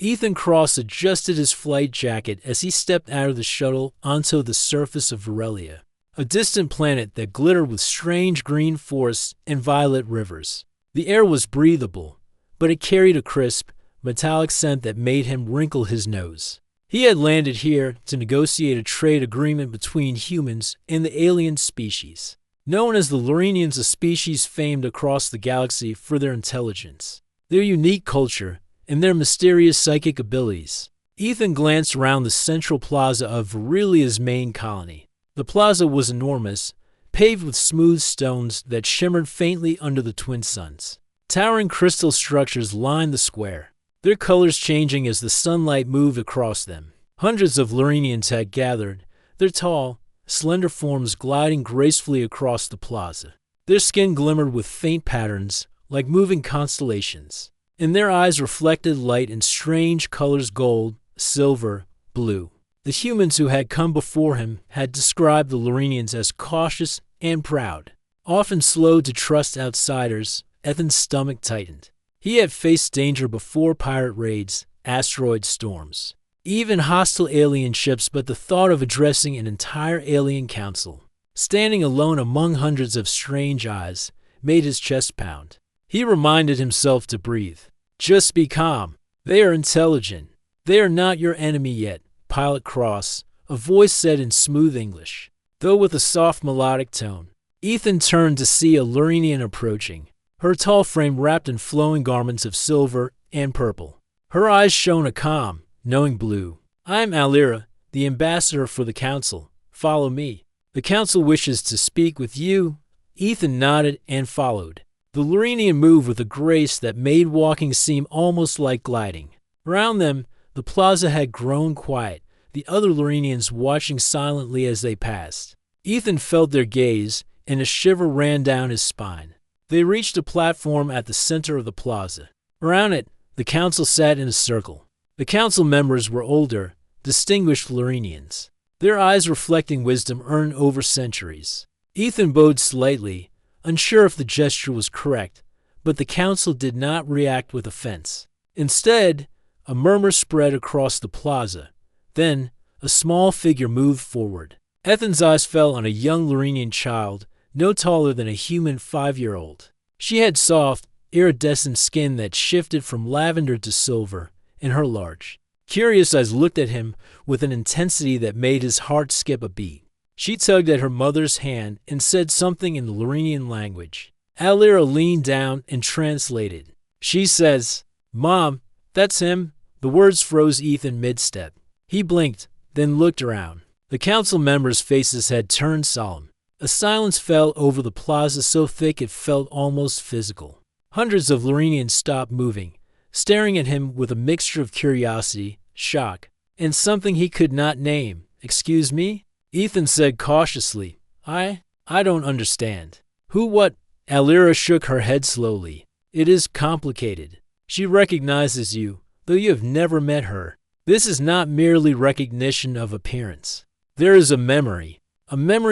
Ethan Cross adjusted his flight jacket as he stepped out of the shuttle onto the surface of Varelia, a distant planet that glittered with strange green forests and violet rivers. The air was breathable, but it carried a crisp, metallic scent that made him wrinkle his nose. He had landed here to negotiate a trade agreement between humans and the alien species. Known as the Lorenians, a species famed across the galaxy for their intelligence, their unique culture, and their mysterious psychic abilities. Ethan glanced around the central plaza of Varelia's main colony. The plaza was enormous, paved with smooth stones that shimmered faintly under the twin suns. Towering crystal structures lined the square, their colors changing as the sunlight moved across them. Hundreds of Lorenians had gathered, their tall, slender forms gliding gracefully across the plaza. Their skin glimmered with faint patterns, like moving constellations, and their eyes reflected light in strange colors: gold, silver, blue. The humans who had come before him had described the Lorenians as cautious and proud, often slow to trust outsiders. Ethan's stomach tightened. He had faced danger before: pirate raids, asteroid storms, even hostile alien ships, but the thought of addressing an entire alien council, standing alone among hundreds of strange eyes, made his chest pound. He reminded himself to breathe. Just be calm. They are intelligent. They are not your enemy yet, Pilot Cross, a voice said in smooth English, though with a soft melodic tone. Ethan turned to see a Lorenian approaching, her tall frame wrapped in flowing garments of silver and purple. Her eyes shone a calm, knowing blue. I am Alira, the ambassador for the council. Follow me. The council wishes to speak with you. Ethan nodded and followed. The Lorenian moved with a grace that made walking seem almost like gliding. Around them, the plaza had grown quiet, the other Lorenians watching silently as they passed. Ethan felt their gaze, and a shiver ran down his spine. They reached a platform at the center of the plaza. Around it, the council sat in a circle. The council members were older, distinguished Lorenians, their eyes reflecting wisdom earned over centuries. Ethan bowed slightly, unsure if the gesture was correct, but the council did not react with offense. Instead, a murmur spread across the plaza. Then, a small figure moved forward. Ethan's eyes fell on a young Lorenian child, no taller than a human 5-year-old. She had soft, iridescent skin that shifted from lavender to silver, and her large, curious eyes looked at him with an intensity that made his heart skip a beat. She tugged at her mother's hand and said something in the Lorenian language. Alira leaned down and translated. She says, "Mom, that's him." The words froze Ethan mid-step. He blinked, then looked around. The council members' faces had turned solemn. A silence fell over the plaza so thick it felt almost physical. Hundreds of Lorenians stopped moving, staring at him with a mixture of curiosity, shock, and something he could not name. "Excuse me?" Ethan said cautiously. I don't understand." "Who, what?" Alira shook her head slowly. "It is complicated. She recognizes you, though you have never met her. This is not merely recognition of appearance. There is a memory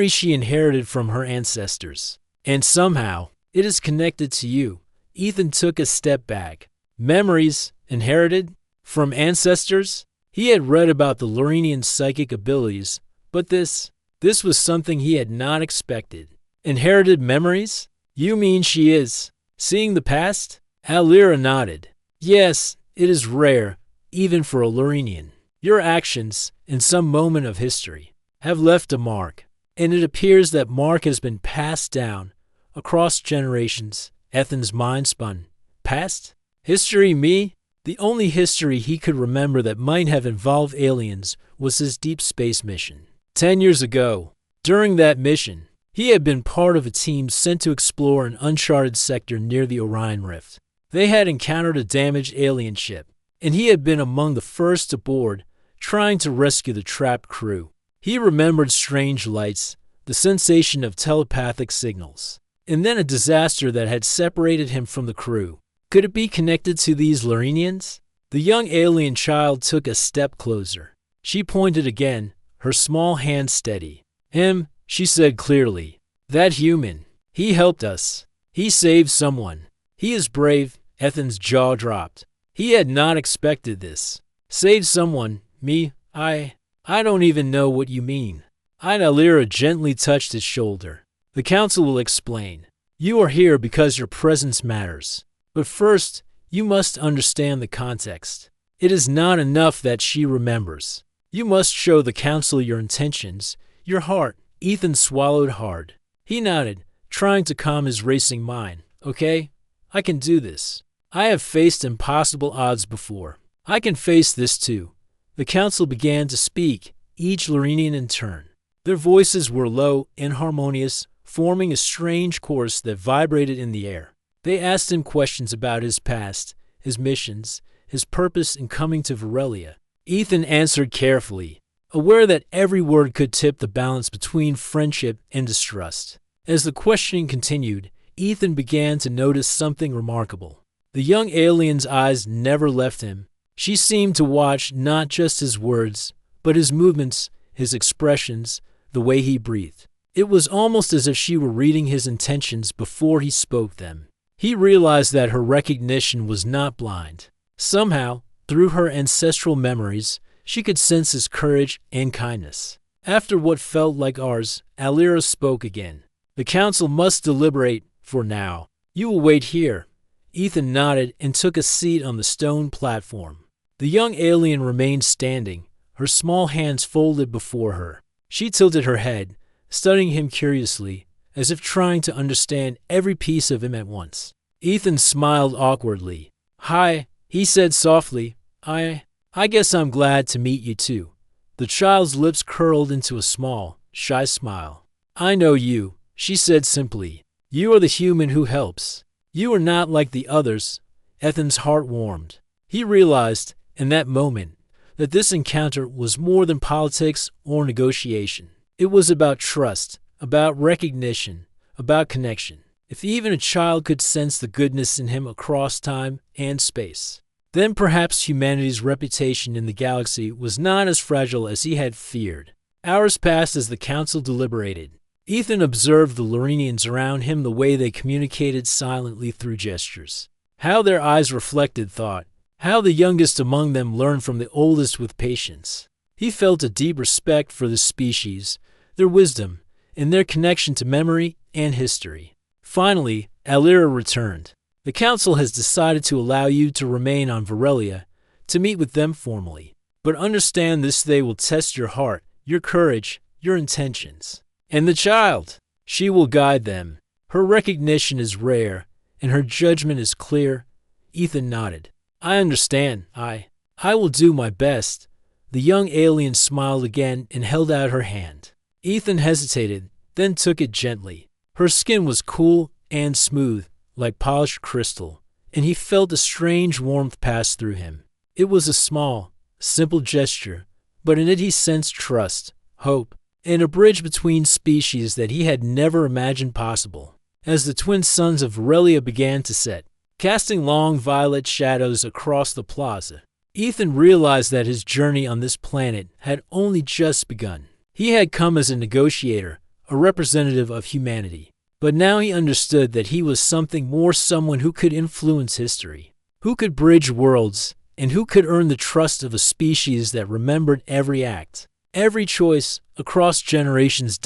she inherited from her ancestors. And somehow, it is connected to you." Ethan took a step back. Memories inherited from ancestors? He had read about the Lorenian psychic abilities, but this was something he had not expected. Inherited memories? You mean she is seeing the past? Alira nodded. Yes, it is rare, even for a Lorenian. Your actions, in some moment of history, have left a mark, and it appears that mark has been passed down across generations. Ethan's mind spun. Past? History, me? The only history he could remember that might have involved aliens was his deep space mission. 10 years ago, during that mission, he had been part of a team sent to explore an uncharted sector near the Orion Rift. They had encountered a damaged alien ship, and he had been among the first aboard, trying to rescue the trapped crew. He remembered strange lights, the sensation of telepathic signals, and then a disaster that had separated him from the crew. Could it be connected to these Lorenians? The young alien child took a step closer. She pointed again, her small hand steady. Him, she said clearly. That human. He helped us. He saved someone. He is brave. Ethan's jaw dropped. He had not expected this. Save someone, me, I don't even know what you mean. Alira gently touched his shoulder. The council will explain. You are here because your presence matters. But first, you must understand the context. It is not enough that she remembers. You must show the council your intentions, your heart. Ethan swallowed hard. He nodded, trying to calm his racing mind. Okay, I can do this. I have faced impossible odds before. I can face this too. The council began to speak, each Lorenian in turn. Their voices were low and harmonious, forming a strange chorus that vibrated in the air. They asked him questions about his past, his missions, his purpose in coming to Varelia. Ethan answered carefully, aware that every word could tip the balance between friendship and distrust. As the questioning continued, Ethan began to notice something remarkable. The young alien's eyes never left him. She seemed to watch not just his words, but his movements, his expressions, the way he breathed. It was almost as if she were reading his intentions before he spoke them. He realized that her recognition was not blind. Somehow, through her ancestral memories, she could sense his courage and kindness. After what felt like hours, Alira spoke again. The council must deliberate for now. You will wait here. Ethan nodded and took a seat on the stone platform. The young alien remained standing, her small hands folded before her. She tilted her head, studying him curiously, as if trying to understand every piece of him at once. Ethan smiled awkwardly. Hi, he said softly. I guess I'm glad to meet you too. The child's lips curled into a small, shy smile. I know you, she said simply. You are the human who helps. You are not like the others. Ethan's heart warmed. He realized, in that moment, that this encounter was more than politics or negotiation. It was about trust, about recognition, about connection. If even a child could sense the goodness in him across time and space, then perhaps humanity's reputation in the galaxy was not as fragile as he had feared. Hours passed as the council deliberated. Ethan observed the Lorenians around him, the way they communicated silently through gestures. How their eyes reflected thought. How the youngest among them learned from the oldest with patience. He felt a deep respect for the species, their wisdom, and their connection to memory and history. Finally, Alira returned. The council has decided to allow you to remain on Varelia, to meet with them formally. But understand this day will test your heart, your courage, your intentions. And the child, she will guide them. Her recognition is rare, and her judgment is clear. Ethan nodded. I understand. I will do my best. The young alien smiled again and held out her hand. Ethan hesitated, then took it gently. Her skin was cool and smooth, like polished crystal, and he felt a strange warmth pass through him. It was a small, simple gesture, but in it he sensed trust, hope, and a bridge between species that he had never imagined possible. As the twin suns of Varelia began to set, casting long violet shadows across the plaza, Ethan realized that his journey on this planet had only just begun. He had come as a negotiator, a representative of humanity. But now he understood that he was something more, someone who could influence history, who could bridge worlds, and who could earn the trust of a species that remembered every act, every choice, across generations.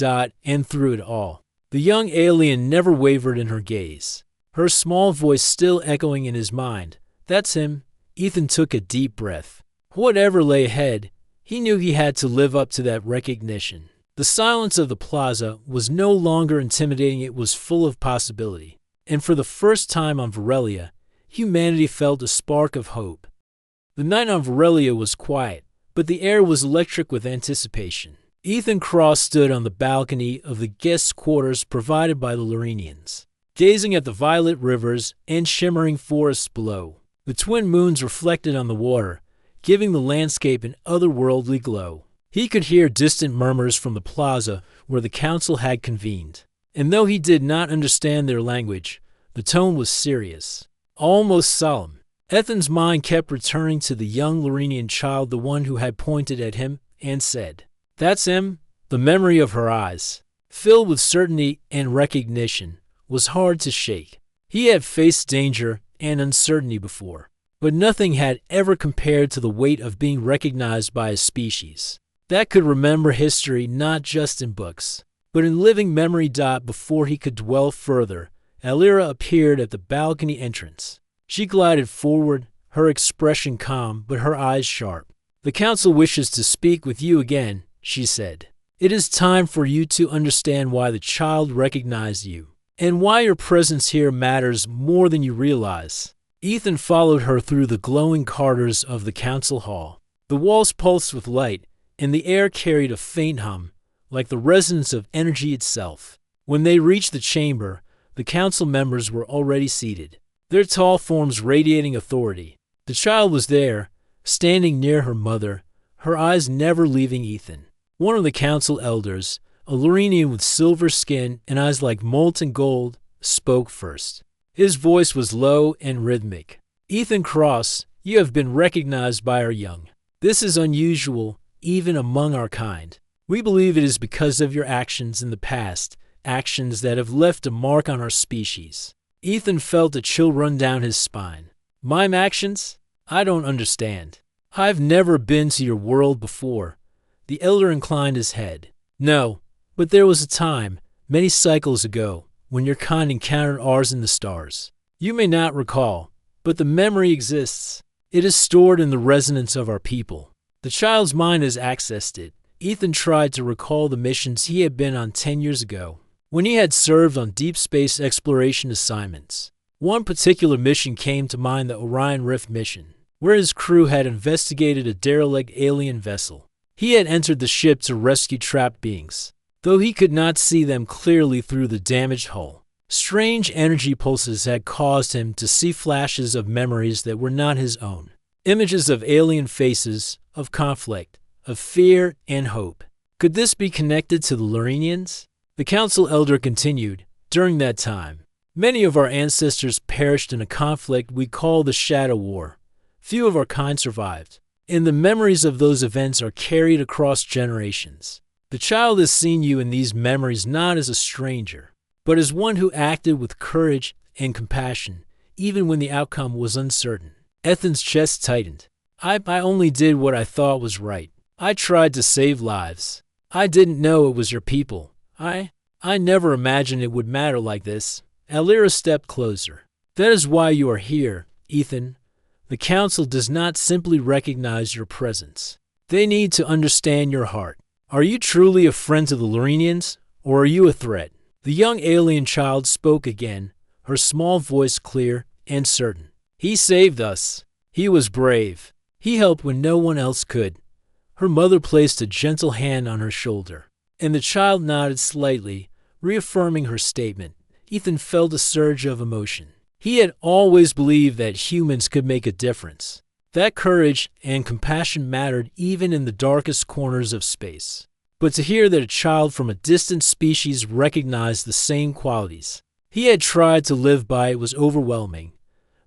And through it all, the young alien never wavered in her gaze, her small voice still echoing in his mind. That's him. Ethan took a deep breath. Whatever lay ahead, he knew he had to live up to that recognition. The silence of the plaza was no longer intimidating, it was full of possibility. And for the first time on Varelia, humanity felt a spark of hope. The night on Varelia was quiet, but the air was electric with anticipation. Ethan Cross stood on the balcony of the guest quarters provided by the Lorenians, gazing at the violet rivers and shimmering forests below. The twin moons reflected on the water, giving the landscape an otherworldly glow. He could hear distant murmurs from the plaza where the council had convened. And though he did not understand their language, the tone was serious, almost solemn. Ethan's mind kept returning to the young Lorenian child, the one who had pointed at him and said, "That's him." The memory of her eyes, filled with certainty and recognition, was hard to shake. He had faced danger and uncertainty before, but nothing had ever compared to the weight of being recognized by a species that could remember history not just in books, but in living memory. Before he could dwell further, Alira appeared at the balcony entrance. She glided forward, her expression calm but her eyes sharp. "The council wishes to speak with you again," she said. "It is time for you to understand why the child recognized you, and why your presence here matters more than you realize." Ethan followed her through the glowing corridors of the council hall. The walls pulsed with light, and the air carried a faint hum, like the resonance of energy itself. When they reached the chamber, the council members were already seated, their tall forms radiating authority. The child was there, standing near her mother, her eyes never leaving Ethan. One of the council elders, a Lorenian with silver skin and eyes like molten gold, spoke first. His voice was low and rhythmic. "Ethan Cross, you have been recognized by our young. This is unusual, even among our kind. We believe it is because of your actions in the past, actions that have left a mark on our species." Ethan felt a chill run down his spine. "My actions? I don't understand. I've never been to your world before." The elder inclined his head. "No, but there was a time, many cycles ago, when your kind encountered ours in the stars. You may not recall, but the memory exists. It is stored in the resonance of our people." The child's mind has accessed it. Ethan tried to recall the missions he had been on 10 years ago, when he had served on deep space exploration assignments. One particular mission came to mind, the Orion Rift mission, where his crew had investigated a derelict alien vessel. He had entered the ship to rescue trapped beings, though he could not see them clearly through the damaged hull. Strange energy pulses had caused him to see flashes of memories that were not his own. Images of alien faces, of conflict, of fear and hope. Could this be connected to the Lorenians? The council elder continued, "During that time, many of our ancestors perished in a conflict we call the Shadow War. Few of our kind survived, and the memories of those events are carried across generations. The child has seen you in these memories not as a stranger, but as one who acted with courage and compassion, even when the outcome was uncertain." Ethan's chest tightened. I only did what I thought was right. I tried to save lives. I didn't know it was your people. I never imagined it would matter like this." Alira stepped closer. "That is why you are here, Ethan. The council does not simply recognize your presence. They need to understand your heart. Are you truly a friend to the Lorenians, or are you a threat?" The young alien child spoke again, her small voice clear and certain. "He saved us. He was brave. He helped when no one else could." Her mother placed a gentle hand on her shoulder, and the child nodded slightly, reaffirming her statement. Ethan felt a surge of emotion. He had always believed that humans could make a difference, that courage and compassion mattered even in the darkest corners of space. But to hear that a child from a distant species recognized the same qualities he had tried to live by it was overwhelming.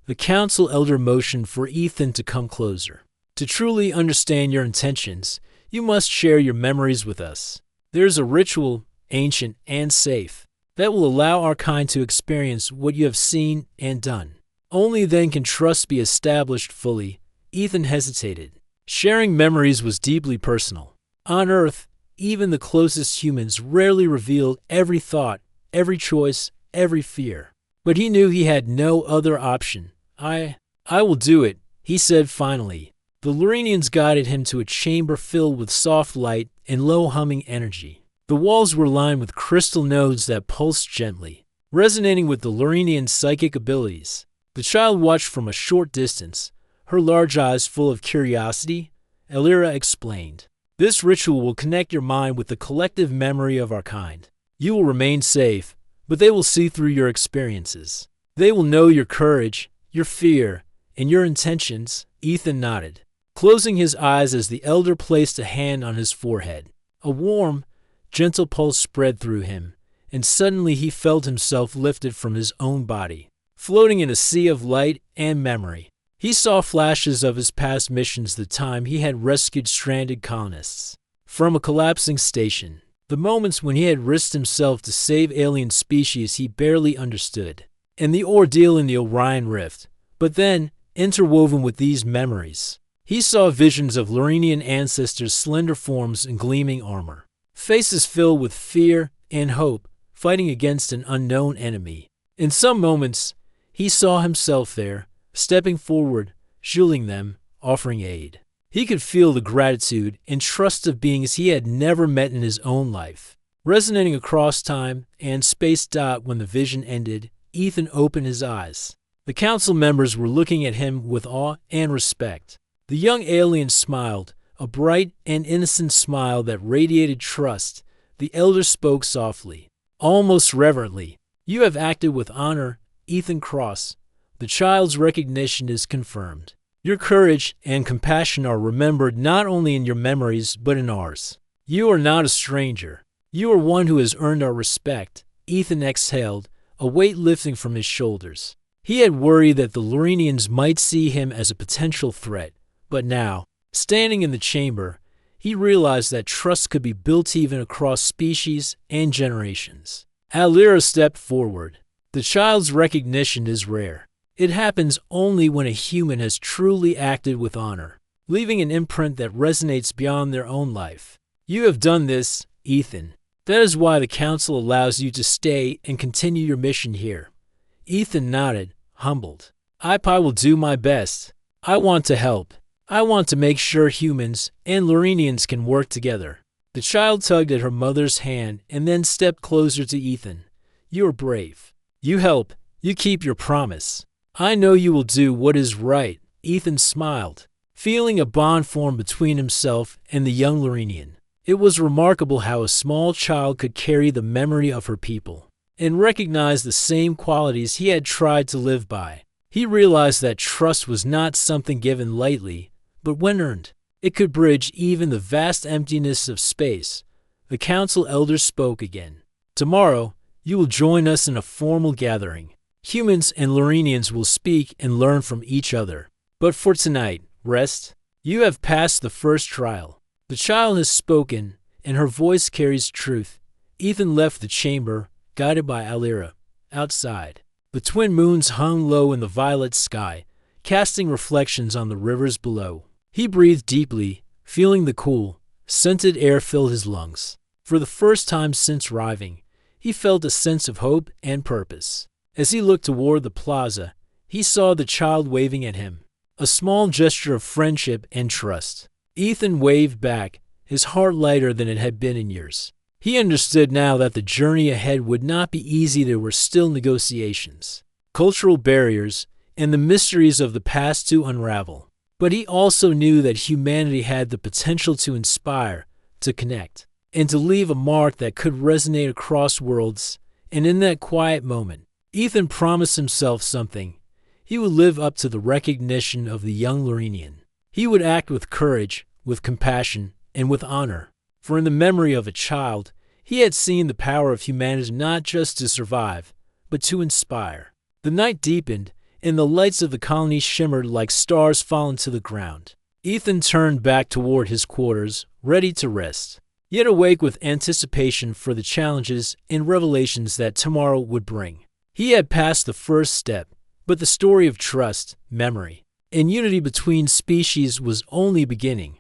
The council elder motioned for Ethan to come closer. "To truly understand your intentions, you must share your memories with us. There is a ritual, ancient and safe, that will allow our kind to experience what you have seen and done. Only then can trust be established fully." Ethan hesitated. Sharing memories was deeply personal. On Earth, even the closest humans rarely revealed every thought, every choice, every fear. But he knew he had no other option. I will do it," he said finally. The Lorenians guided him to a chamber filled with soft light and low-humming energy. The walls were lined with crystal nodes that pulsed gently, resonating with the Lorenian psychic abilities. The child watched from a short distance, her large eyes full of curiosity. Alira explained, "This ritual will connect your mind with the collective memory of our kind. You will remain safe, but they will see through your experiences. They will know your courage, your fear, and your intentions." Ethan nodded, closing his eyes as the elder placed a hand on his forehead. A warm, gentle pulse spread through him, and suddenly he felt himself lifted from his own body, floating in a sea of light and memory. He saw flashes of his past missions, the time he had rescued stranded colonists from a collapsing station, the moments when he had risked himself to save alien species he barely understood, and the ordeal in the Orion Rift. But then, interwoven with these memories. He saw visions of Lorenian ancestors' slender forms in gleaming armor, faces filled with fear and hope, fighting against an unknown enemy. In some moments, he saw himself there, stepping forward, shielding them, offering aid. He could feel the gratitude and trust of beings he had never met in his own life. Resonating across time and space. When the vision ended, Ethan opened his eyes. The council members were looking at him with awe and respect. The young alien smiled, a bright and innocent smile that radiated trust. The elder spoke softly, almost reverently. "You have acted with honor, Ethan Cross. The child's recognition is confirmed. Your courage and compassion are remembered not only in your memories but in ours. You are not a stranger. You are one who has earned our respect." Ethan exhaled, a weight lifting from his shoulders. He had worried that the Lorenians might see him as a potential threat, but now, standing in the chamber, he realized that trust could be built even across species and generations. Alira stepped forward. "The child's recognition is rare. It happens only when a human has truly acted with honor, leaving an imprint that resonates beyond their own life. You have done this, Ethan. That is why the council allows you to stay and continue your mission here." Ethan nodded, humbled. "I will do my best. I want to help. I want to make sure humans and Lorenians can work together." The child tugged at her mother's hand and then stepped closer to Ethan. "You are brave. You help. You keep your promise. I know you will do what is right." Ethan smiled, feeling a bond form between himself and the young Lorenian. It was remarkable how a small child could carry the memory of her people and recognize the same qualities he had tried to live by. He realized that trust was not something given lightly, but when earned, it could bridge even the vast emptiness of space. The council elder spoke again. "Tomorrow, you will join us in a formal gathering. Humans and Lorenians will speak and learn from each other. But for tonight, rest. You have passed the first trial. The child has spoken, and her voice carries truth." Ethan left the chamber, guided by Alira. Outside, the twin moons hung low in the violet sky, casting reflections on the rivers below. He breathed deeply, feeling the cool, scented air fill his lungs. For the first time since arriving, he felt a sense of hope and purpose. As he looked toward the plaza, he saw the child waving at him, a small gesture of friendship and trust. Ethan waved back, his heart lighter than it had been in years. He understood now that the journey ahead would not be easy. There were still negotiations, cultural barriers, and the mysteries of the past to unravel. But he also knew that humanity had the potential to inspire, to connect, and to leave a mark that could resonate across worlds. And in that quiet moment, Ethan promised himself something. He would live up to the recognition of the young Lorenian. He would act with courage, with compassion, and with honor. For in the memory of a child, he had seen the power of humanity not just to survive, but to inspire. The night deepened, and the lights of the colony shimmered like stars fallen to the ground. Ethan turned back toward his quarters, ready to rest, yet awake with anticipation for the challenges and revelations that tomorrow would bring. He had passed the first step, but the story of trust, memory, and unity between species was only beginning.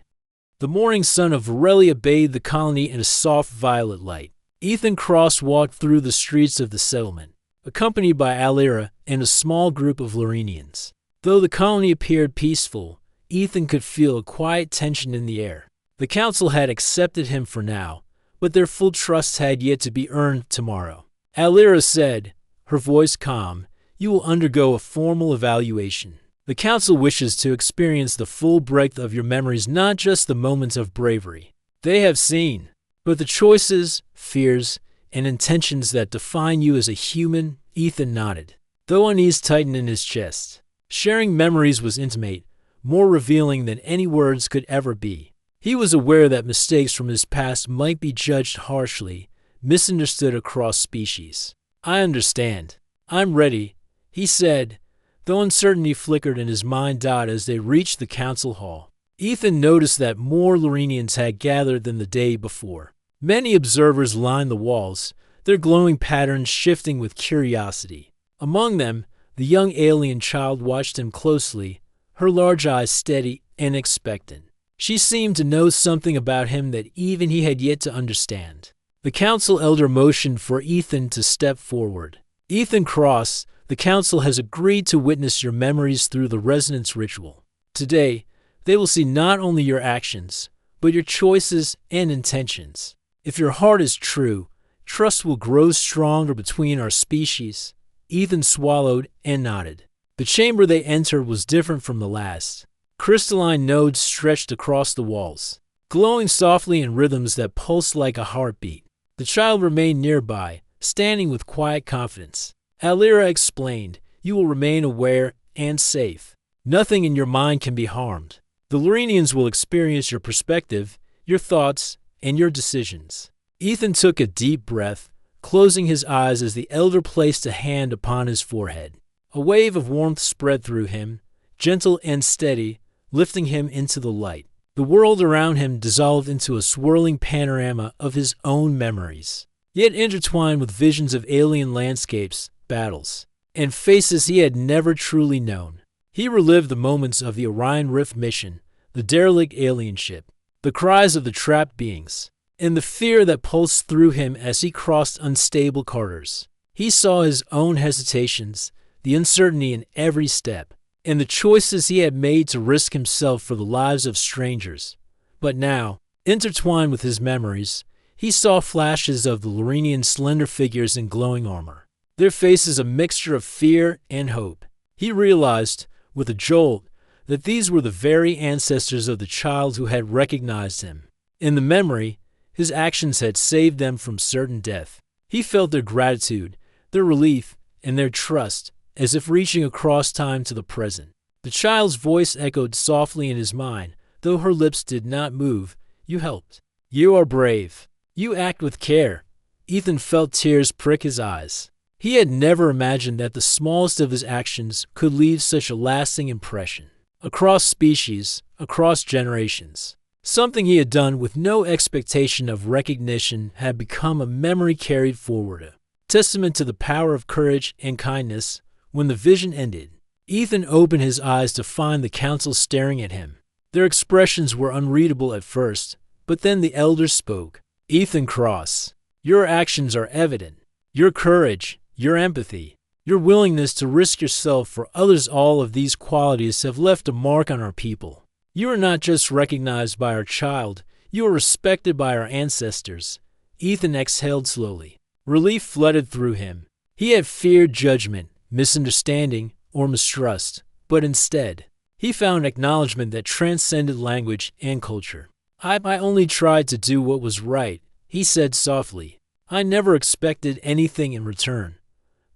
The morning sun of Aurelia bathed the colony in a soft violet light. Ethan crosswalked through the streets of the settlement, accompanied by Alira and a small group of Lorenians. Though the colony appeared peaceful, Ethan could feel a quiet tension in the air. The council had accepted him for now, but their full trust had yet to be earned tomorrow. Alira said, her voice calm, "You will undergo a formal evaluation. The council wishes to experience the full breadth of your memories, not just the moments of bravery they have seen, but the choices, fears, and intentions that define you as a human." Ethan nodded, though unease tightened in his chest. Sharing memories was intimate, more revealing than any words could ever be. He was aware that mistakes from his past might be judged harshly, misunderstood across species. "I understand. I'm ready," he said, though uncertainty flickered in his mind. As they reached the council hall, Ethan noticed that more Lorenians had gathered than the day before. Many observers lined the walls, their glowing patterns shifting with curiosity. Among them, the young alien child watched him closely, her large eyes steady and expectant. She seemed to know something about him that even he had yet to understand. The council elder motioned for Ethan to step forward. Ethan Cross, the council has agreed to witness your memories through the resonance ritual. Today, they will see not only your actions, but your choices and intentions. If your heart is true, trust will grow stronger between our species. Ethan swallowed and nodded. The chamber they entered was different from the last. Crystalline nodes stretched across the walls, glowing softly in rhythms that pulsed like a heartbeat. The child remained nearby, standing with quiet confidence. Alira explained, "You will remain aware and safe. Nothing in your mind can be harmed. The Lorenians will experience your perspective, your thoughts, and your decisions." Ethan took a deep breath, closing his eyes as the elder placed a hand upon his forehead. A wave of warmth spread through him, gentle and steady, lifting him into the light. The world around him dissolved into a swirling panorama of his own memories, yet intertwined with visions of alien landscapes, battles, and faces he had never truly known. He relived the moments of the Orion Rift mission, the derelict alien ship, the cries of the trapped beings, and the fear that pulsed through him as he crossed unstable corridors. He saw his own hesitations, the uncertainty in every step, and the choices he had made to risk himself for the lives of strangers. But now, intertwined with his memories, he saw flashes of the Lorenian slender figures in glowing armor, their faces a mixture of fear and hope. He realized, with a jolt, that these were the very ancestors of the child who had recognized him. In the memory, his actions had saved them from certain death. He felt their gratitude, their relief, and their trust, as if reaching across time to the present. The child's voice echoed softly in his mind, though her lips did not move. "You helped. You are brave. You act with care." Ethan felt tears prick his eyes. He had never imagined that the smallest of his actions could leave such a lasting impression. Across species, across generations. Something he had done with no expectation of recognition had become a memory carried forward, a testament to the power of courage and kindness. When the vision ended, Ethan opened his eyes to find the council staring at him. Their expressions were unreadable at first, but then the elder spoke. "Ethan Cross, your actions are evident. Your courage, your empathy, your willingness to risk yourself for others, all of these qualities have left a mark on our people. You are not just recognized by our child, you are respected by our ancestors." Ethan exhaled slowly. Relief flooded through him. He had feared judgment, misunderstanding, or mistrust, but instead, he found acknowledgement that transcended language and culture. I only tried to do what was right," he said softly. "I never expected anything in return."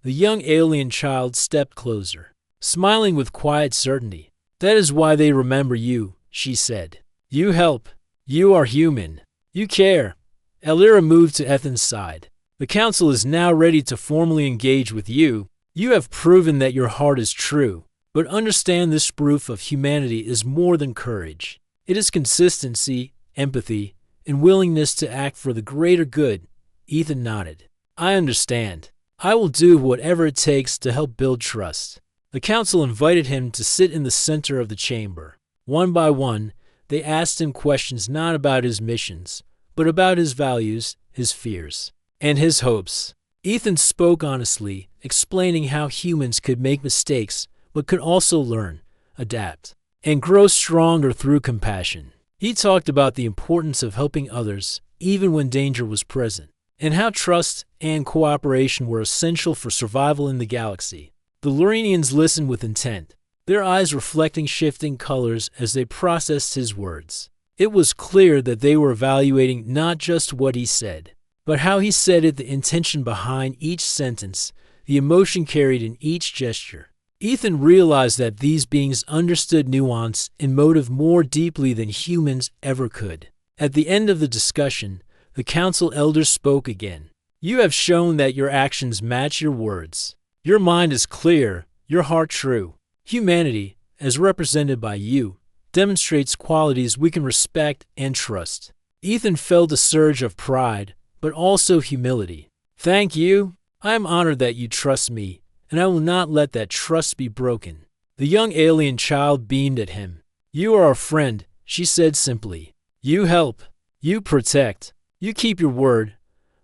The young alien child stepped closer, smiling with quiet certainty. "That is why they remember you," she said. "You help. You are human. You care." Alira moved to Ethan's side. "The council is now ready to formally engage with you. You have proven that your heart is true, but understand this proof of humanity is more than courage. It is consistency, empathy, and willingness to act for the greater good." Ethan nodded. "I understand. I will do whatever it takes to help build trust." The council invited him to sit in the center of the chamber. One by one, they asked him questions not about his missions, but about his values, his fears, and his hopes. Ethan spoke honestly, explaining how humans could make mistakes, but could also learn, adapt, and grow stronger through compassion. He talked about the importance of helping others, even when danger was present, and how trust and cooperation were essential for survival in the galaxy. The Lorenians listened with intent, their eyes reflecting shifting colors as they processed his words. It was clear that they were evaluating not just what he said, but how he said it, the intention behind each sentence, the emotion carried in each gesture. Ethan realized that these beings understood nuance and motive more deeply than humans ever could. At the end of the discussion, the council elders spoke again. "You have shown that your actions match your words. Your mind is clear, your heart true. Humanity, as represented by you, demonstrates qualities we can respect and trust." Ethan felt a surge of pride, but also humility. "Thank you. I am honored that you trust me, and I will not let that trust be broken." The young alien child beamed at him. "You are a friend," she said simply. "You help. You protect. You keep your word."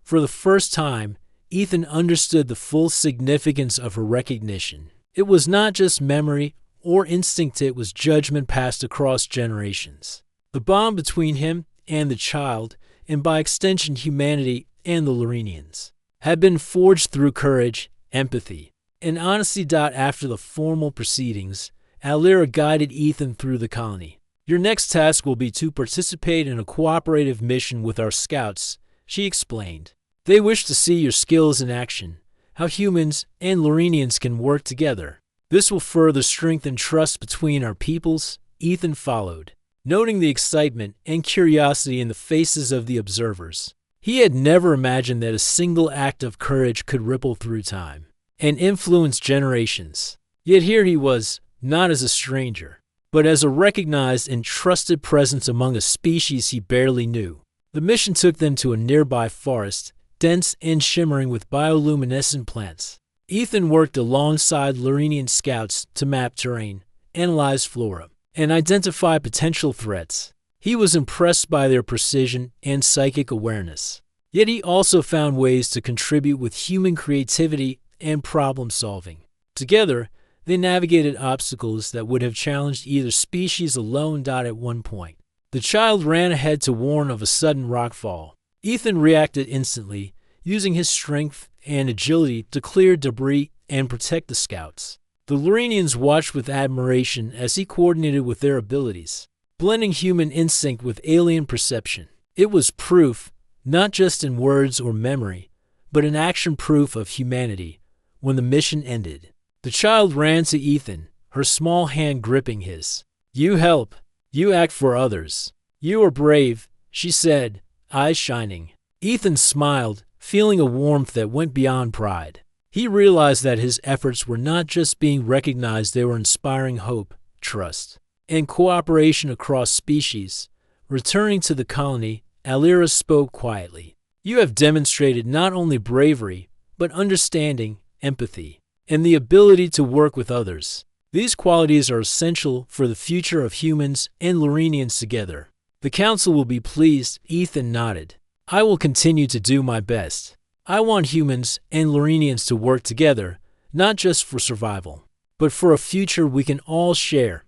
For the first time, Ethan understood the full significance of her recognition. It was not just memory or instinct, it was judgment passed across generations. The bond between him and the child, and by extension humanity and the Lorenians, had been forged through courage, empathy, and honesty. After the formal proceedings, Alira guided Ethan through the colony. "Your next task will be to participate in a cooperative mission with our scouts," she explained. "They wish to see your skills in action, how humans and Lorenians can work together. This will further strengthen trust between our peoples." Ethan followed, noting the excitement and curiosity in the faces of the observers. He had never imagined that a single act of courage could ripple through time and influence generations. Yet here he was, not as a stranger, but as a recognized and trusted presence among a species he barely knew. The mission took them to a nearby forest, dense and shimmering with bioluminescent plants. Ethan worked alongside Lorenian scouts to map terrain, analyze flora, and identify potential threats. He was impressed by their precision and psychic awareness. Yet he also found ways to contribute with human creativity and problem solving. Together, they navigated obstacles that would have challenged either species alone. At one point, the child ran ahead to warn of a sudden rockfall. Ethan reacted instantly, using his strength and agility to clear debris and protect the scouts. The Lorenians watched with admiration as he coordinated with their abilities, blending human instinct with alien perception. It was proof, not just in words or memory, but in action, proof of humanity. When the mission ended, the child ran to Ethan, her small hand gripping his. "You help. You act for others. You are brave," she said, eyes shining. Ethan smiled, feeling a warmth that went beyond pride. He realized that his efforts were not just being recognized, they were inspiring hope, trust, and cooperation across species. Returning to the colony, Alira spoke quietly. "You have demonstrated not only bravery, but understanding, empathy, and the ability to work with others. These qualities are essential for the future of humans and Lorenians together." "The council will be pleased," Ethan nodded. "I will continue to do my best. I want humans and Lorenians to work together, not just for survival, but for a future we can all share."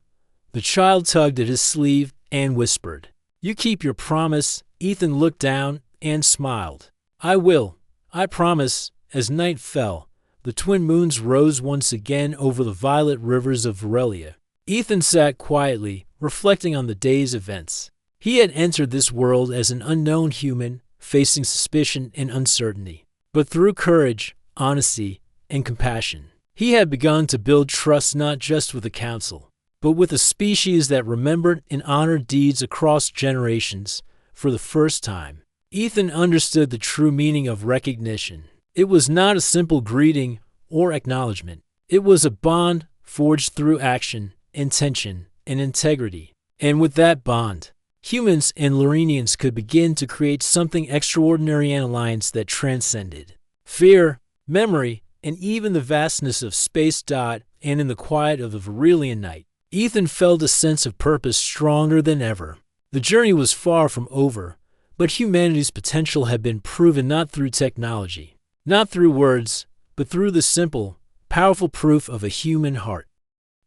The child tugged at his sleeve and whispered, "You keep your promise." Ethan looked down and smiled. "I will. I promise." As night fell, the twin moons rose once again over the violet rivers of Varelia. Ethan sat quietly, reflecting on the day's events. He had entered this world as an unknown human, facing suspicion and uncertainty. But through courage, honesty, and compassion, he had begun to build trust not just with the council, but with a species that remembered and honored deeds across generations. For the first time, Ethan understood the true meaning of recognition. It was not a simple greeting or acknowledgement. It was a bond forged through action, intention, and integrity. And with that bond, humans and Lorenians could begin to create something extraordinary, an alliance that transcended fear, memory, and even the vastness of space. And in the quiet of the Varelian night, Ethan felt a sense of purpose stronger than ever. The journey was far from over, but humanity's potential had been proven not through technology, not through words, but through the simple, powerful proof of a human heart.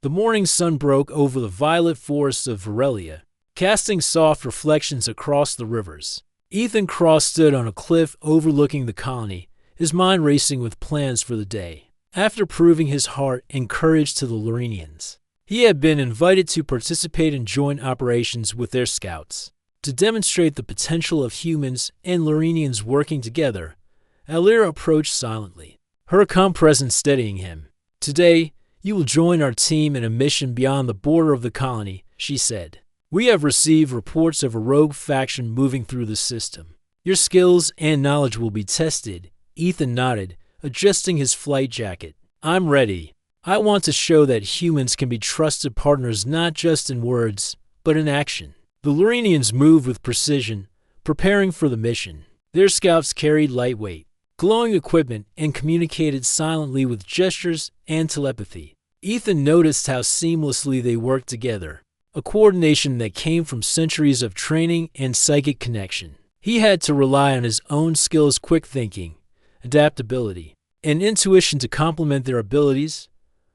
The morning sun broke over the violet forests of Varelia, casting soft reflections across the rivers. Ethan Cross stood on a cliff overlooking the colony, his mind racing with plans for the day. After proving his heart and courage to the Lorenians, he had been invited to participate in joint operations with their scouts. To demonstrate the potential of humans and Lorenians working together, Alira approached silently, her calm presence steadying him. "Today, you will join our team in a mission beyond the border of the colony," she said. "We have received reports of a rogue faction moving through the system. Your skills and knowledge will be tested." Ethan nodded, adjusting his flight jacket. "I'm ready. I want to show that humans can be trusted partners not just in words, but in action." The Lorenians moved with precision, preparing for the mission. Their scouts carried lightweight, glowing equipment and communicated silently with gestures and telepathy. Ethan noticed how seamlessly they worked together, a coordination that came from centuries of training and psychic connection. He had to rely on his own skills, quick thinking, adaptability, and intuition to complement their abilities.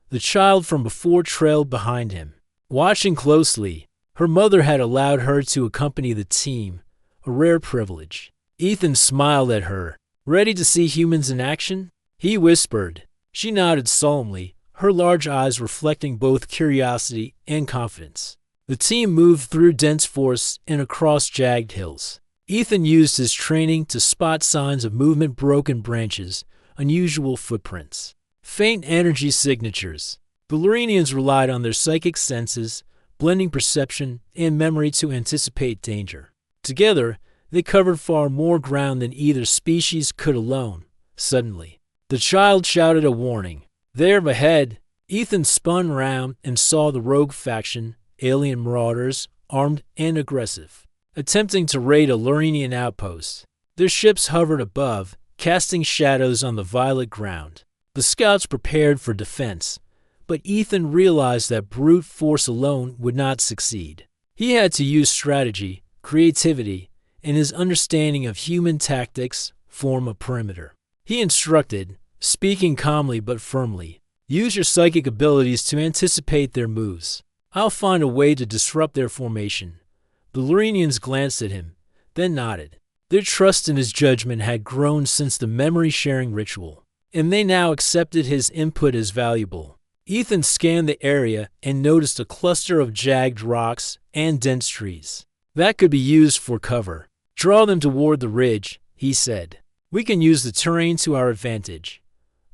The child from before trailed behind him. Watching closely, her mother had allowed her to accompany the team, a rare privilege. Ethan smiled at her. "Ready to see humans in action?" he whispered. She nodded solemnly, her large eyes reflecting both curiosity and confidence. The team moved through dense forests and across jagged hills. Ethan used his training to spot signs of movement, broken branches, unusual footprints, faint energy signatures. The Lurenians relied on their psychic senses, blending perception and memory to anticipate danger. Together, they covered far more ground than either species could alone. Suddenly, the child shouted a warning. There ahead, Ethan spun round and saw the rogue faction, alien marauders, armed and aggressive, attempting to raid a Lurenian outpost. Their ships hovered above, casting shadows on the violet ground. The scouts prepared for defense, but Ethan realized that brute force alone would not succeed. He had to use strategy, creativity, and his understanding of human tactics form a perimeter. He instructed, speaking calmly but firmly, "Use your psychic abilities to anticipate their moves. I'll find a way to disrupt their formation." The Lurenians glanced at him, then nodded. Their trust in his judgment had grown since the memory-sharing ritual, and they now accepted his input as valuable. Ethan scanned the area and noticed a cluster of jagged rocks and dense trees. "That could be used for cover. Draw them toward the ridge," he said. "We can use the terrain to our advantage."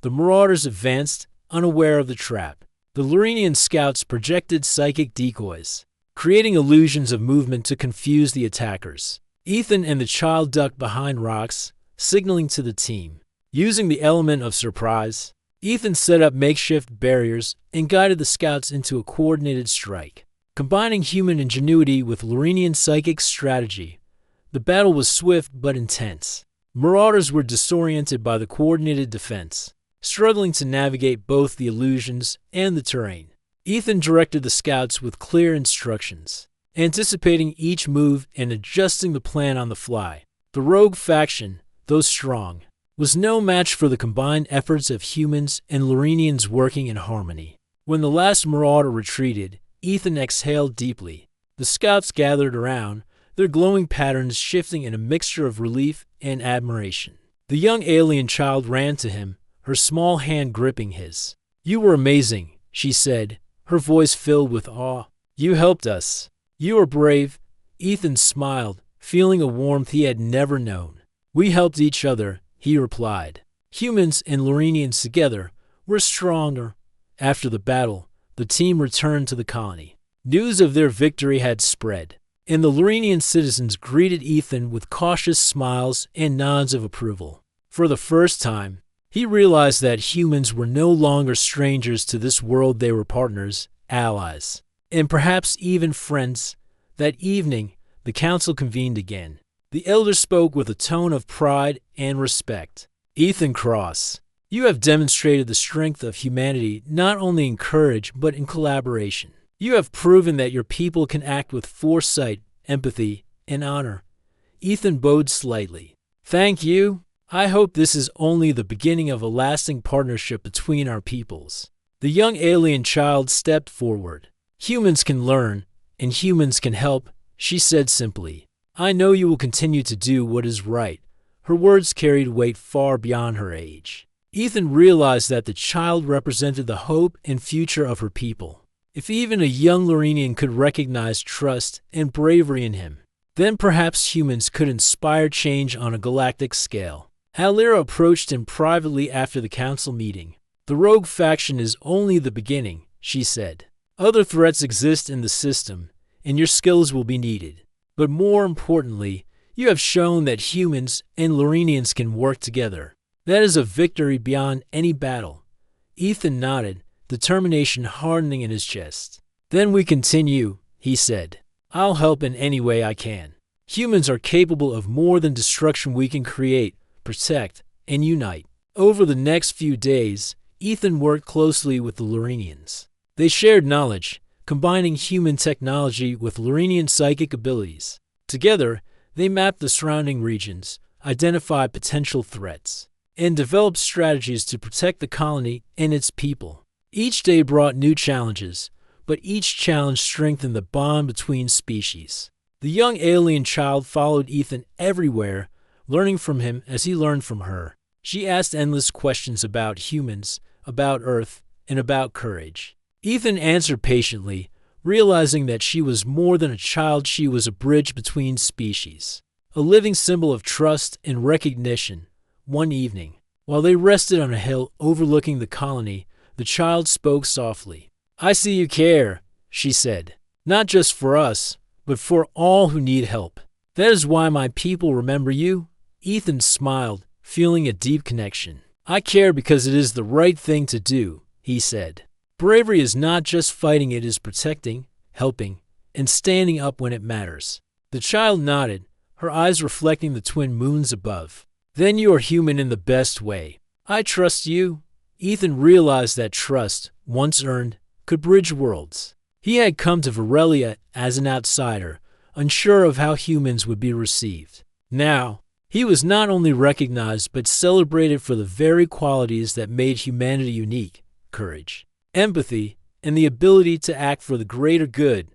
The marauders advanced, unaware of the trap. The Lurenian scouts projected psychic decoys, creating illusions of movement to confuse the attackers. Ethan and the child ducked behind rocks, signaling to the team. Using the element of surprise, Ethan set up makeshift barriers and guided the scouts into a coordinated strike. Combining human ingenuity with Lurenian psychic strategy, the battle was swift but intense. Marauders were disoriented by the coordinated defense, struggling to navigate both the illusions and the terrain. Ethan directed the scouts with clear instructions, anticipating each move and adjusting the plan on the fly. The rogue faction, though strong, was no match for the combined efforts of humans and Lurenians working in harmony. When the last marauder retreated, Ethan exhaled deeply. The scouts gathered around, their glowing patterns shifting in a mixture of relief and admiration. The young alien child ran to him, her small hand gripping his. "You were amazing," she said, her voice filled with awe. "You helped us. You are brave." Ethan smiled, feeling a warmth he had never known. "We helped each other," he replied. Humans and Lurenians together were stronger. After the battle, the team returned to the colony. News of their victory had spread, and the Lurenian citizens greeted Ethan with cautious smiles and nods of approval. For the first time, he realized that humans were no longer strangers to this world. They were partners, allies, and perhaps even friends. That evening, the council convened again. The elder spoke with a tone of pride and respect. "Ethan Cross, you have demonstrated the strength of humanity not only in courage but in collaboration. You have proven that your people can act with foresight, empathy, and honor." Ethan bowed slightly. "Thank you. I hope this is only the beginning of a lasting partnership between our peoples." The young alien child stepped forward. "Humans can learn, and humans can help," she said simply. "I know you will continue to do what is right." Her words carried weight far beyond her age. Ethan realized that the child represented the hope and future of her people. If even a young Lurenian could recognize trust and bravery in him, then perhaps humans could inspire change on a galactic scale. Alira approached him privately after the council meeting. "The rogue faction is only the beginning," she said. "Other threats exist in the system, and your skills will be needed. But more importantly, you have shown that humans and Lurenians can work together. That is a victory beyond any battle." Ethan nodded, determination hardening in his chest. "Then we continue," he said. "I'll help in any way I can. Humans are capable of more than destruction. We can create, protect, and unite." Over the next few days, Ethan worked closely with the Lorenians. They shared knowledge, combining human technology with Lorenian psychic abilities. Together, they mapped the surrounding regions, identified potential threats, and developed strategies to protect the colony and its people. Each day brought new challenges, but each challenge strengthened the bond between species. The young alien child followed Ethan everywhere, learning from him as he learned from her. She asked endless questions about humans, about Earth, and about courage. Ethan answered patiently, realizing that she was more than a child. She was a bridge between species, a living symbol of trust and recognition. One evening, while they rested on a hill overlooking the colony, the child spoke softly. "I see you care," she said, "not just for us, but for all who need help. That is why my people remember you." Ethan smiled, feeling a deep connection. "I care because it is the right thing to do," he said. "Bravery is not just fighting, it is protecting, helping, and standing up when it matters." The child nodded, her eyes reflecting the twin moons above. "Then you are human in the best way. I trust you." Ethan realized that trust, once earned, could bridge worlds. He had come to Varelia as an outsider, unsure of how humans would be received. Now, he was not only recognized but celebrated for the very qualities that made humanity unique: courage, empathy, and the ability to act for the greater good.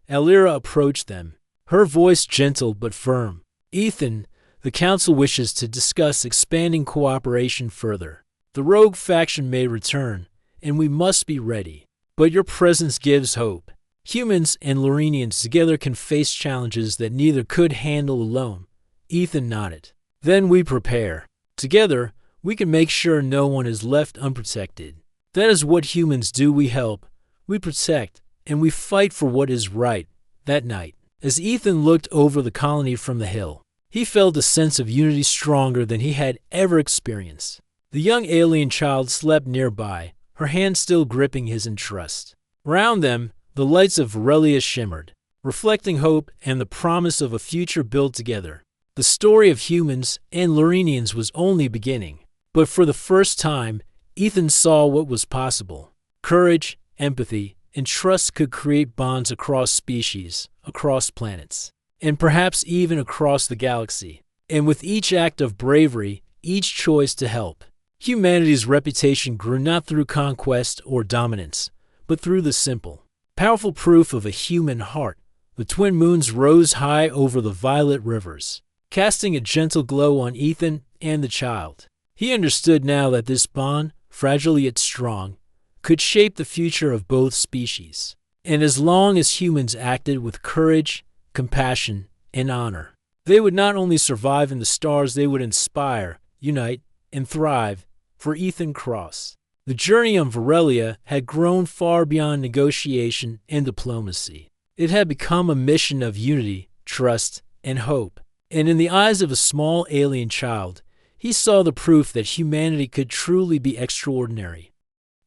Alira approached them, her voice gentle but firm. "Ethan, the Council wishes to discuss expanding cooperation further. The rogue faction may return, and we must be ready. But your presence gives hope. Humans and Lorenians together can face challenges that neither could handle alone." Ethan nodded. "Then we prepare. Together, we can make sure no one is left unprotected. That is what humans do. We help, we protect, and we fight for what is right." That night, as Ethan looked over the colony from the hill, he felt a sense of unity stronger than he had ever experienced. The young alien child slept nearby, her hand still gripping his in trust. Around them, the lights of Varelia shimmered, reflecting hope and the promise of a future built together. The story of humans and Lorenians was only beginning, but for the first time, Ethan saw what was possible. Courage, empathy, and trust could create bonds across species, across planets, and perhaps even across the galaxy. And with each act of bravery, each choice to help, humanity's reputation grew not through conquest or dominance, but through the simple, powerful proof of a human heart. The twin moons rose high over the violet rivers, casting a gentle glow on Ethan and the child. He understood now that this bond, fragile yet strong, could shape the future of both species. And as long as humans acted with courage, compassion, and honor, they would not only survive in the stars, they would inspire, unite, and thrive. For Ethan Cross, the journey on Varelia had grown far beyond negotiation and diplomacy. It had become a mission of unity, trust, and hope. And in the eyes of a small alien child, he saw the proof that humanity could truly be extraordinary.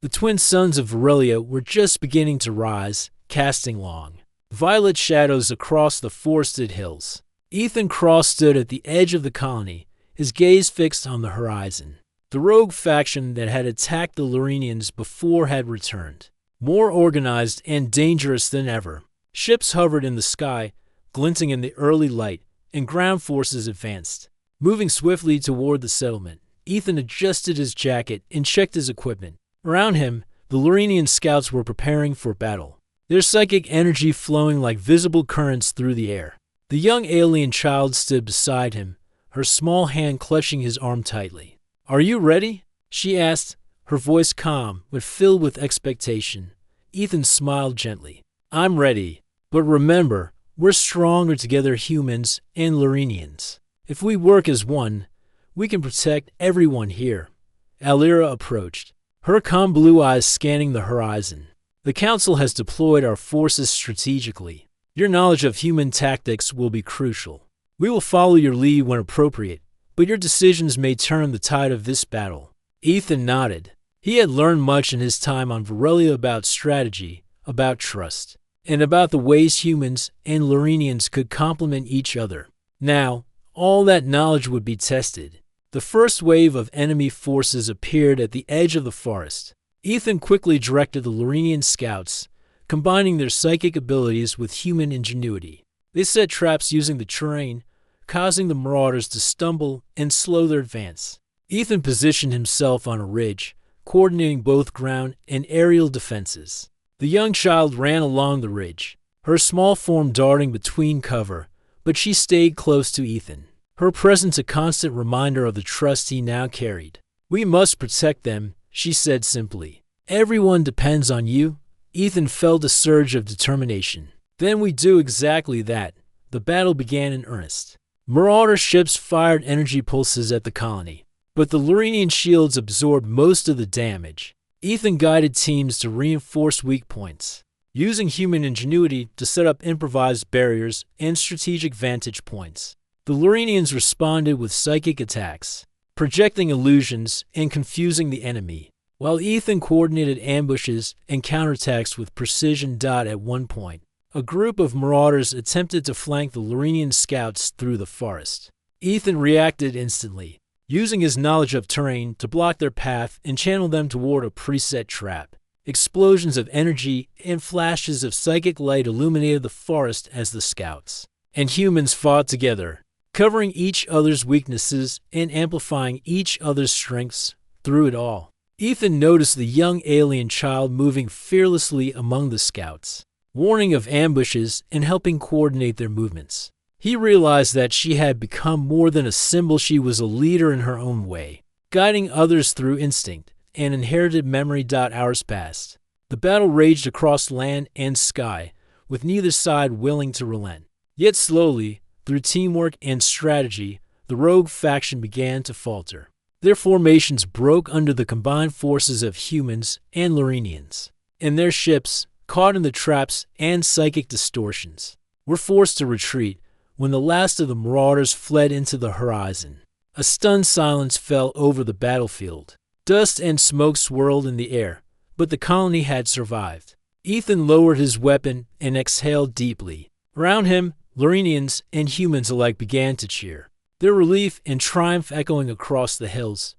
The twin suns of Varelia were just beginning to rise, casting long, violet shadows across the forested hills. Ethan Cross stood at the edge of the colony, his gaze fixed on the horizon. The rogue faction that had attacked the Lorenians before had returned, more organized and dangerous than ever. Ships hovered in the sky, glinting in the early light, and ground forces advanced, moving swiftly toward the settlement. Ethan adjusted his jacket and checked his equipment. Around him, the Lorenian scouts were preparing for battle, their psychic energy flowing like visible currents through the air. The young alien child stood beside him, her small hand clutching his arm tightly. "Are you ready?" she asked, her voice calm but filled with expectation. Ethan smiled gently. "I'm ready, but remember, we're stronger together, humans and Lorenians. If we work as one, we can protect everyone here." Alira approached, her calm blue eyes scanning the horizon. "The Council has deployed our forces strategically. Your knowledge of human tactics will be crucial. We will follow your lead when appropriate, but your decisions may turn the tide of this battle." Ethan nodded. He had learned much in his time on Varelia about strategy, about trust, and about the ways humans and Lorenians could complement each other. Now, all that knowledge would be tested. The first wave of enemy forces appeared at the edge of the forest. Ethan quickly directed the Lorenian scouts, combining their psychic abilities with human ingenuity. They set traps using the terrain, causing the marauders to stumble and slow their advance. Ethan positioned himself on a ridge, coordinating both ground and aerial defenses. The young child ran along the ridge, her small form darting between cover, but she stayed close to Ethan, her presence a constant reminder of the trust he now carried. "We must protect them," she said simply. "Everyone depends on you." Ethan felt a surge of determination. "Then we do exactly that." The battle began in earnest. Marauder ships fired energy pulses at the colony, but the Lorenian shields absorbed most of the damage. Ethan guided teams to reinforce weak points, using human ingenuity to set up improvised barriers and strategic vantage points. The Lorenians responded with psychic attacks, projecting illusions and confusing the enemy, while Ethan coordinated ambushes and counterattacks with precision. At one point, a group of marauders attempted to flank the Lorenian scouts through the forest. Ethan reacted instantly, using his knowledge of terrain to block their path and channel them toward a preset trap. Explosions of energy and flashes of psychic light illuminated the forest as the scouts and humans fought together, covering each other's weaknesses and amplifying each other's strengths. Through it all, Ethan noticed the young alien child moving fearlessly among the scouts, warning of ambushes and helping coordinate their movements. He realized that she had become more than a symbol. She was a leader in her own way, guiding others through instinct and inherited memory. Hours passed. The battle raged across land and sky, with neither side willing to relent. Yet slowly, through teamwork and strategy, the rogue faction began to falter. Their formations broke under the combined forces of humans and Lorenians, and their ships, caught in the traps and psychic distortions, were forced to retreat when the last of the marauders fled into the horizon. A stunned silence fell over the battlefield. Dust and smoke swirled in the air, but the colony had survived. Ethan lowered his weapon and exhaled deeply. Around him, Lorenians and humans alike began to cheer, their relief and triumph echoing across the hills.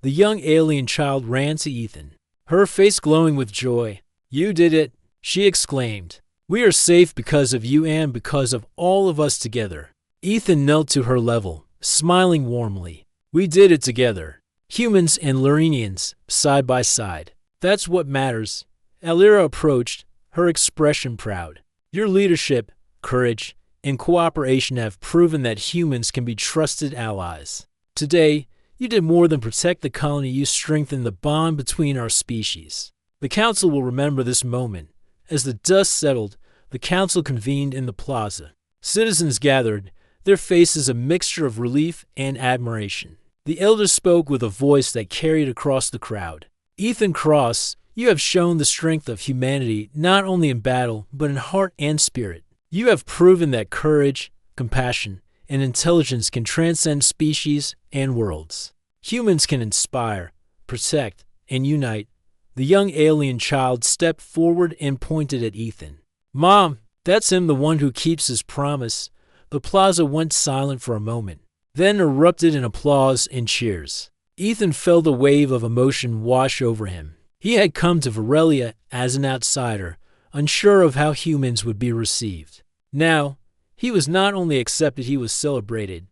The young alien child ran to Ethan, her face glowing with joy. "You did it," she exclaimed. "We are safe because of you and because of all of us together." Ethan knelt to her level, smiling warmly. "We did it together. Humans and Lorenians, side by side. That's what matters." Alira approached, her expression proud. "Your leadership, courage, and cooperation have proven that humans can be trusted allies. Today, you did more than protect the colony. You strengthened the bond between our species." The council will remember this moment. As the dust settled, the council convened in the plaza. Citizens gathered, their faces a mixture of relief and admiration. The elder spoke with a voice that carried across the crowd. "Ethan Cross, you have shown the strength of humanity not only in battle, but in heart and spirit. You have proven that courage, compassion, and intelligence can transcend species and worlds. Humans can inspire, protect, and unite." The young alien child stepped forward and pointed at Ethan. "Mom, that's him, the one who keeps his promise." The plaza went silent for a moment, then erupted in applause and cheers. Ethan felt a wave of emotion wash over him. He had come to Varelia as an outsider, unsure of how humans would be received. Now, he was not only accepted, he was celebrated.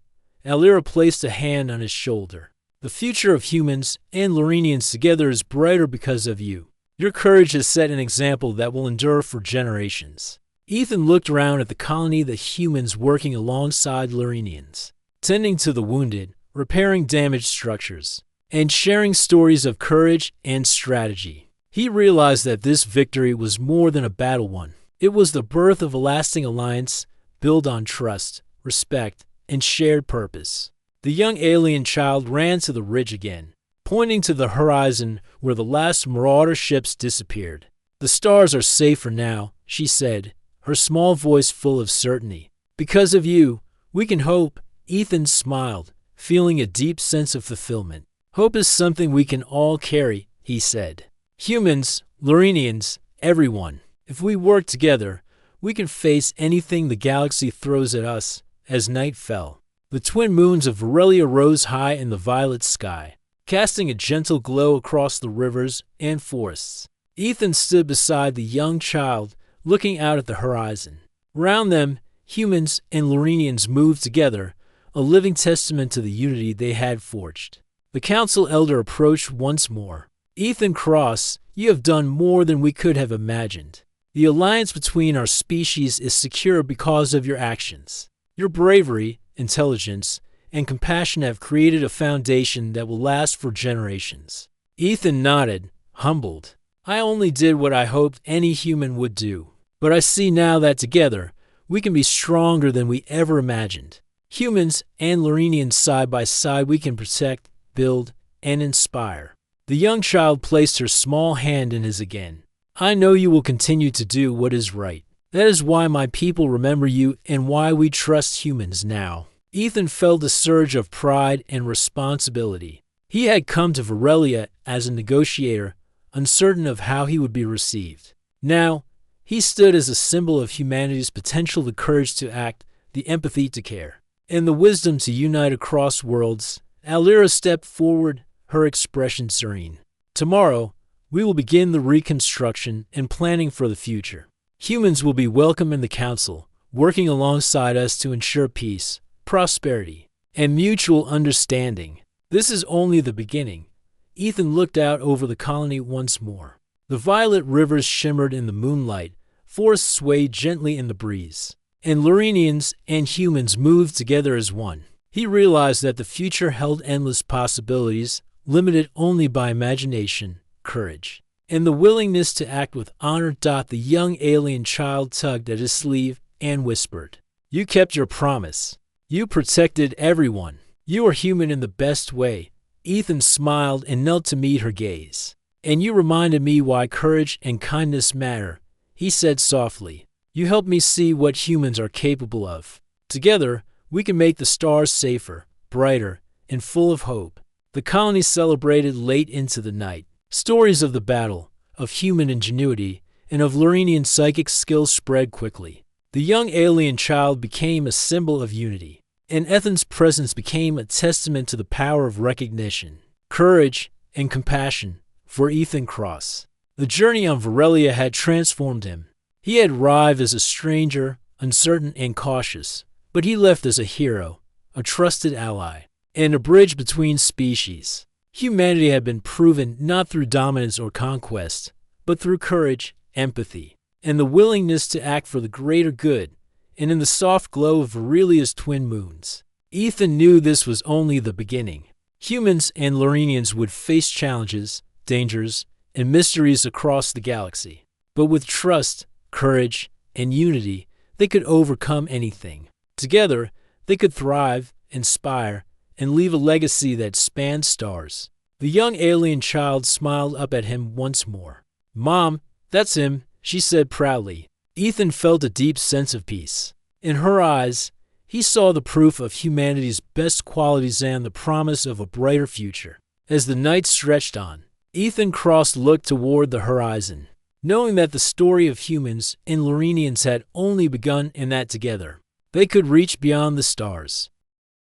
Alira placed a hand on his shoulder. "The future of humans and Lorenians together is brighter because of you. Your courage has set an example that will endure for generations." Ethan looked around at the colony, the humans working alongside Lorenians, tending to the wounded, repairing damaged structures, and sharing stories of courage and strategy. He realized that this victory was more than a battle won. It was the birth of a lasting alliance built on trust, respect, and shared purpose. The young alien child ran to the ridge again, pointing to the horizon where the last marauder ships disappeared. "The stars are safer now," she said, her small voice full of certainty. "Because of you, we can hope." Ethan smiled, feeling a deep sense of fulfillment. "Hope is something we can all carry," he said. "Humans, Lorenians, everyone. If we work together, we can face anything the galaxy throws at us." As night fell, The twin moons of Varelia rose high in the violet sky, casting a gentle glow across the rivers and forests. Ethan stood beside the young child, looking out at the horizon. Around them, humans and Lorenians moved together, a living testament to the unity they had forged. The council elder approached once more. Ethan Cross, you have done more than we could have imagined. The alliance between our species is secure because of your actions. Your bravery, intelligence, and compassion have created a foundation that will last for generations. Ethan nodded, humbled. I only did what I hoped any human would do. But I see now that together, we can be stronger than we ever imagined. Humans and Lorenians side by side, we can protect, build, and inspire. The young child placed her small hand in his again. I know you will continue to do what is right. That is why my people remember you and why we trust humans now. Ethan felt a surge of pride and responsibility. He had come to Varelia as a negotiator, uncertain of how he would be received. Now, he stood as a symbol of humanity's potential, the courage to act, the empathy to care, and the wisdom to unite across worlds. Alira stepped forward, her expression serene. Tomorrow, we will begin the reconstruction and planning for the future. Humans will be welcome in the council, working alongside us to ensure peace, prosperity, and mutual understanding. This is only the beginning. Ethan looked out over the colony once more. The violet rivers shimmered in the moonlight, forests swayed gently in the breeze, and Lorenians and humans moved together as one. He realized that the future held endless possibilities, limited only by imagination, courage, and the willingness to act with honor. The young alien child tugged at his sleeve and whispered, "You kept your promise. You protected everyone. You are human in the best way." Ethan smiled and knelt to meet her gaze. "And you reminded me why courage and kindness matter," he said softly. "You helped me see what humans are capable of. Together, we can make the stars safer, brighter, and full of hope." The colony celebrated late into the night. Stories of the battle, of human ingenuity, and of Lorenian psychic skills spread quickly. The young alien child became a symbol of unity, and Ethan's presence became a testament to the power of recognition, courage, and compassion for Ethan Cross. The journey on Varelia had transformed him. He had arrived as a stranger, uncertain and cautious, but he left as a hero, a trusted ally, and a bridge between species. Humanity had been proven not through dominance or conquest, but through courage, empathy, and the willingness to act for the greater good. And in the soft glow of Varelia's twin moons, Ethan knew this was only the beginning. Humans and Lorenians would face challenges, dangers, and mysteries across the galaxy. But with trust, courage, and unity, they could overcome anything. Together, they could thrive, inspire, and leave a legacy that spanned stars. The young alien child smiled up at him once more. "Mom, that's him," she said proudly. Ethan felt a deep sense of peace. In her eyes, he saw the proof of humanity's best qualities and the promise of a brighter future. As the night stretched on, Ethan Cross looked toward the horizon, knowing that the story of humans and Lorenians had only begun and that together, they could reach beyond the stars.